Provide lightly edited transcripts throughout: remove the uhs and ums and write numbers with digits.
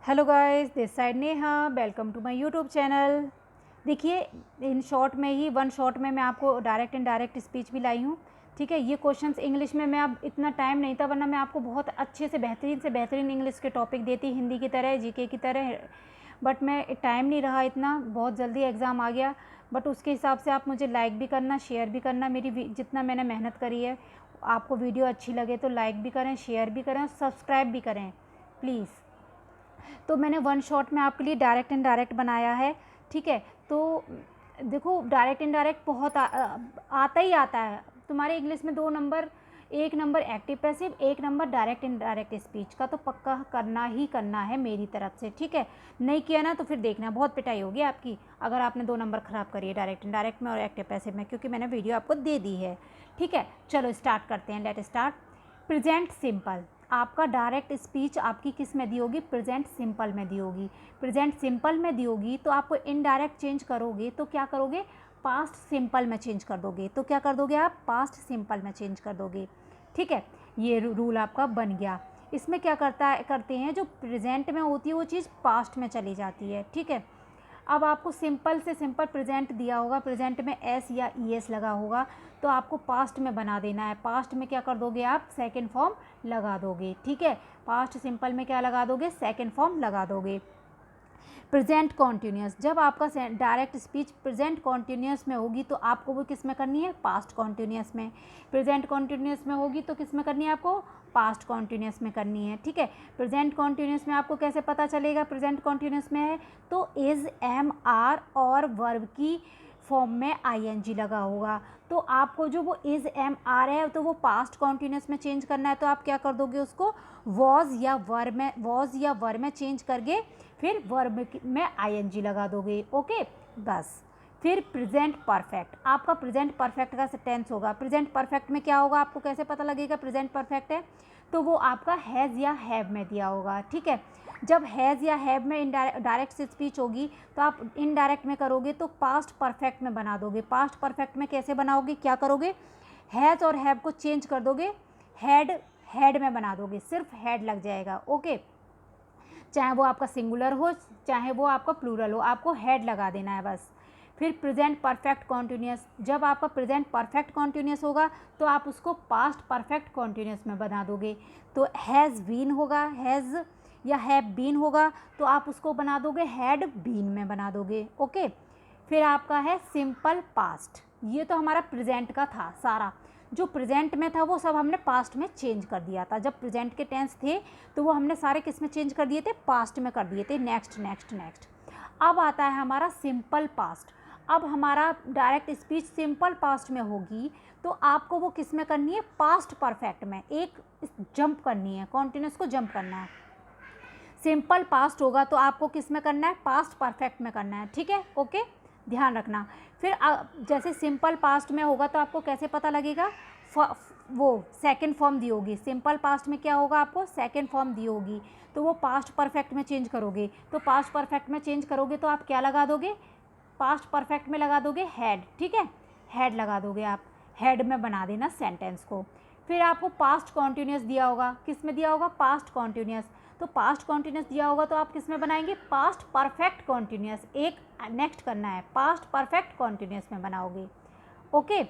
Hello guys, this side Neha. Welcome to my YouTube channel. देखिए, इन short में ही one shot में मैं आपको डायरेक्ट एंड डायरेक्ट स्पीच भी लाई हूँ। ठीक है, ये क्वेश्चंस इंग्लिश में मैं अब इतना टाइम नहीं था, वरना मैं आपको बहुत अच्छे से बेहतरीन इंग्लिश के टॉपिक देती, हिंदी की तरह, जीके की तरह। बट मैं टाइम नहीं रहा इतना, बहुत जल्दी एग्ज़ाम आ गया। बट उसके हिसाब से आप मुझे लाइक भी करना, शेयर भी करना। मेरी जितना मैंने मेहनत करी है, आपको वीडियो अच्छी लगे तो लाइक भी करें, शेयर भी करें, सब्सक्राइब भी करें प्लीज़। तो मैंने वन शॉट में आपके लिए डायरेक्ट एंड डायरेक्ट बनाया है। ठीक है, तो देखो, डायरेक्ट एंड डायरेक्ट बहुत आता ही आता है तुम्हारे इंग्लिश में। 2 number, 1 number active passive, 1 number direct and direct speech का तो पक्का करना ही करना है मेरी तरफ से। ठीक है, नहीं किया ना तो फिर देखना बहुत पिटाई होगी आपकी, अगर आपने 2 नंबर ख़राब करिए डायरेक्ट एंड डायरेक्ट में और एक्टिव पैसिव में, क्योंकि मैंने वीडियो आपको दे दी है। ठीक है, चलो स्टार्ट करते हैं। Let start. Present simple. आपका डायरेक्ट स्पीच आपकी किस में दी होगी? प्रेजेंट सिंपल में दी होगी। प्रेजेंट सिंपल में दी होगी तो आपको इनडायरेक्ट चेंज करोगे तो क्या करोगे? पास्ट सिंपल में चेंज कर दोगे। तो क्या कर दोगे आप? पास्ट सिंपल में चेंज कर दोगे। ठीक है, ये रूल आपका बन गया। इसमें क्या करते हैं, जो प्रेजेंट में होती है वो चीज़ पास्ट में चली जाती है। ठीक है, अब आपको सिंपल से सिंपल प्रेजेंट दिया होगा, प्रेजेंट में एस या ई एस लगा होगा, तो आपको पास्ट में बना देना है। पास्ट में क्या कर दोगे आप? सेकंड फॉर्म लगा दोगे। ठीक है, पास्ट सिंपल में क्या लगा दोगे? सेकंड फॉर्म लगा दोगे। Present continuous. जब आपका डायरेक्ट स्पीच प्रेजेंट कॉन्टीन्यूस में होगी तो आपको वो किस में करनी है? पास्ट कॉन्टीन्यूस में। प्रेजेंट कॉन्टीन्यूस में होगी तो किस में करनी है आपको? पास्ट कॉन्टीन्यूस में करनी है। ठीक है, प्रेजेंट कॉन्टीन्यूस में आपको कैसे पता चलेगा प्रेजेंट कॉन्टीन्यूस में है? तो इज, एम, आर और वर्ब की फॉर्म में आईएनजी लगा होगा। तो आपको जो वो इज, एम, आर है तो वो पास्ट कॉन्टीन्यूस में चेंज करना है, तो आप क्या कर दोगे उसको? वॉज या वर में चेंज करके फिर वर्ब में आईएनजी लगा दोगे। ओके, बस। फिर प्रेजेंट परफेक्ट। आपका प्रेजेंट परफेक्ट का टेंस होगा। प्रेजेंट परफेक्ट में क्या होगा? आपको कैसे पता लगेगा प्रेजेंट परफेक्ट है? तो वो आपका हैज़ या हैव में दिया होगा। ठीक है, जब हैज़ या हैव में डायरेक्ट स्पीच होगी तो आप इनडायरेक्ट में करोगे तो पास्ट परफेक्ट में बना दोगे। पास्ट परफेक्ट में कैसे बनाओगे? क्या करोगे? हैज़ और हैव को चेंज कर दोगे, हैड में बना दोगे, सिर्फ हैड लग जाएगा। ओके, चाहे वो आपका सिंगुलर हो चाहे वो आपका प्लूरल हो, आपको हैड लगा देना है बस। फिर प्रेजेंट परफेक्ट कॉन्टीन्यूस। जब आपका प्रेजेंट परफेक्ट कॉन्टीन्यूस होगा तो आप उसको पास्ट परफेक्ट कॉन्टीन्यूस में बना दोगे। तो हैज़ बीन होगा, हैज़ या हैव बीन होगा तो आप उसको बना दोगे हैड बीन में बना दोगे। ओके, फिर आपका है सिंपल पास्ट। ये तो हमारा प्रेजेंट का था सारा, जो प्रेजेंट में था वो सब हमने पास्ट में चेंज कर दिया था। जब प्रेजेंट के टेंस थे तो वो हमने सारे किस में चेंज कर दिए थे? पास्ट में कर दिए थे। Next next next. अब आता है हमारा सिंपल पास्ट। अब हमारा डायरेक्ट स्पीच सिंपल पास्ट में होगी तो आपको वो किस में करनी है? पास्ट परफेक्ट में। एक जंप करनी है, कॉन्टिन्यूस को जंप करना है। सिंपल पास्ट होगा तो आपको किस में करना है? पास्ट परफेक्ट में करना है। ठीक है, ओके, ध्यान रखना। फिर जैसे सिंपल पास्ट में होगा तो आपको कैसे पता लगेगा? वो सेकंड फॉर्म दी होगी। सिंपल पास्ट में क्या होगा? आपको सेकंड फॉर्म दी होगी तो वो पास्ट परफेक्ट में चेंज करोगे। तो पास्ट परफेक्ट में चेंज करोगे तो आप क्या लगा दोगे? पास्ट परफेक्ट में लगा दोगे हैड। ठीक है, हैड लगा दोगे आप, हैड में बना देना सेंटेंस को। फिर आपको पास्ट कॉन्टीन्यूस दिया होगा। किस में दिया होगा? Past continuous. तो पास्ट कॉन्टीन्यूस दिया होगा तो आप किस में बनाएंगे? Past perfect continuous. एक नेक्स्ट करना है, पास्ट परफेक्ट कॉन्टीन्यूस में बनाओगे। ओके,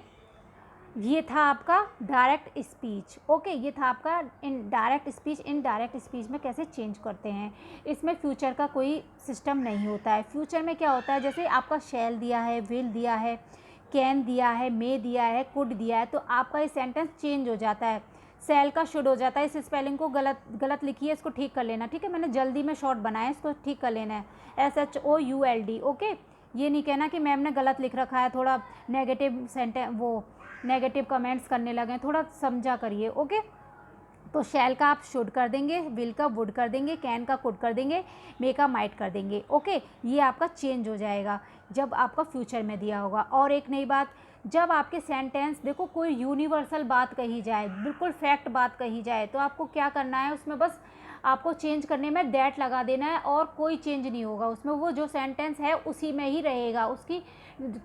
ये था आपका डायरेक्ट स्पीच। ओके, ये था आपका in direct speech. In direct speech में कैसे चेंज करते हैं? इसमें फ्यूचर का कोई सिस्टम नहीं होता है। फ्यूचर में क्या होता है, जैसे आपका शैल दिया है, विल दिया है, कैन दिया है, मे दिया है, कुड दिया है, तो आपका ये सेंटेंस चेंज हो जाता है। सेल का शुड हो जाता है। इस स्पेलिंग को गलत लिखी है, इसको ठीक कर लेना। ठीक है, मैंने जल्दी में शॉर्ट बनाया, इसको ठीक कर लेना है। SHOULD। ओके, ये नहीं कहना कि मैम ने गलत लिख रखा है, थोड़ा नेगेटिव वो नेगेटिव कमेंट्स करने लगे, थोड़ा समझा करिए। ओके, तो शैल का आप शुड कर देंगे, विल का वुड कर देंगे, कैन का कुड कर देंगे, मे का माइट कर देंगे। ओके, ये आपका चेंज हो जाएगा जब आपका फ्यूचर में दिया होगा। और एक नई बात, जब आपके सेंटेंस, देखो, कोई यूनिवर्सल बात कही जाए, बिल्कुल फैक्ट बात कही जाए, तो आपको क्या करना है? उसमें बस आपको चेंज करने में दैट लगा देना है और कोई चेंज नहीं होगा उसमें। वो जो सेंटेंस है उसी में ही रहेगा, उसकी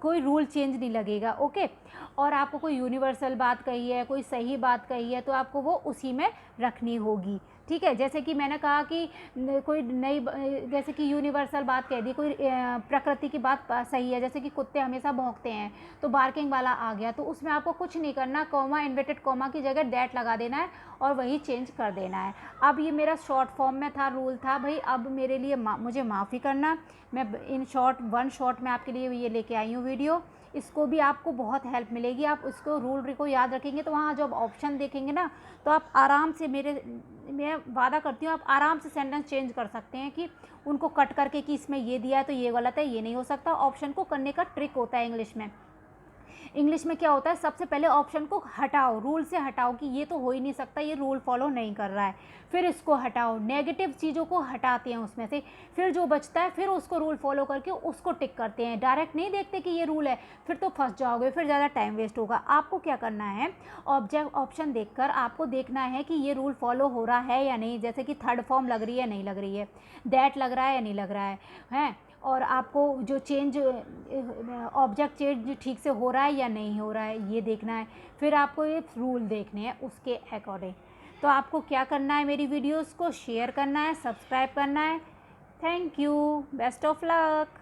कोई रूल चेंज नहीं लगेगा। ओके, और आपको कोई यूनिवर्सल बात कही है, कोई सही बात कही है, तो आपको वो उसी में रखनी होगी। ठीक है। जैसे कि मैंने कहा कि कोई नई जैसे कि यूनिवर्सल बात कह दी, कोई प्रकृति की बात सही है, जैसे कि कुत्ते हमेशा भौंकते हैं तो बार्किंग वाला आ गया, तो उसमें आपको कुछ नहीं करना, कॉमा इन्वर्टेड कॉमा की जगह दैट लगा देना है और वही चेंज कर देना है। अब ये मेरा शॉर्ट फॉर्म में था, रूल था भाई, अब मेरे लिए मुझे माफ़ी करना, मैं इन शॉर्ट वन शॉर्ट में आपके लिए ये लेके आई हूँ वीडियो। इसको भी आपको बहुत हेल्प मिलेगी, आप उसको रूल को याद रखेंगे तो वहाँ जब ऑप्शन देखेंगे ना तो आप आराम से, मैं वादा करती हूँ आप आराम से सेंटेंस चेंज कर सकते हैं कि उनको कट करके कि इसमें ये दिया है तो ये गलत है, ये नहीं हो सकता। ऑप्शन को करने का ट्रिक होता है इंग्लिश में। इंग्लिश में क्या होता है, सबसे पहले ऑप्शन को हटाओ, रूल से हटाओ कि ये तो हो ही नहीं सकता, ये रूल फॉलो नहीं कर रहा है, फिर इसको हटाओ, नेगेटिव चीज़ों को हटाते हैं उसमें से, फिर जो बचता है फिर उसको रूल फॉलो करके उसको टिक करते हैं। डायरेक्ट नहीं देखते कि ये रूल है, फिर तो फंस जाओगे, फिर ज़्यादा टाइम वेस्ट होगा। आपको क्या करना है, ऑब्जेक्ट ऑप्शन देखकर आपको देखना है कि ये रूल फॉलो हो रहा है या नहीं, जैसे कि थर्ड फॉर्म लग रही है नहीं लग रही है, दैट लग रहा है या नहीं लग रहा है, हैं, और आपको जो चेंज ऑब्जेक्ट चेंज ठीक से हो रहा है या नहीं हो रहा है ये देखना है, फिर आपको ये रूल देखने हैं उसके अकॉर्डिंग। तो आपको क्या करना है, मेरी वीडियोस को शेयर करना है, सब्सक्राइब करना है। Thank you, best of luck.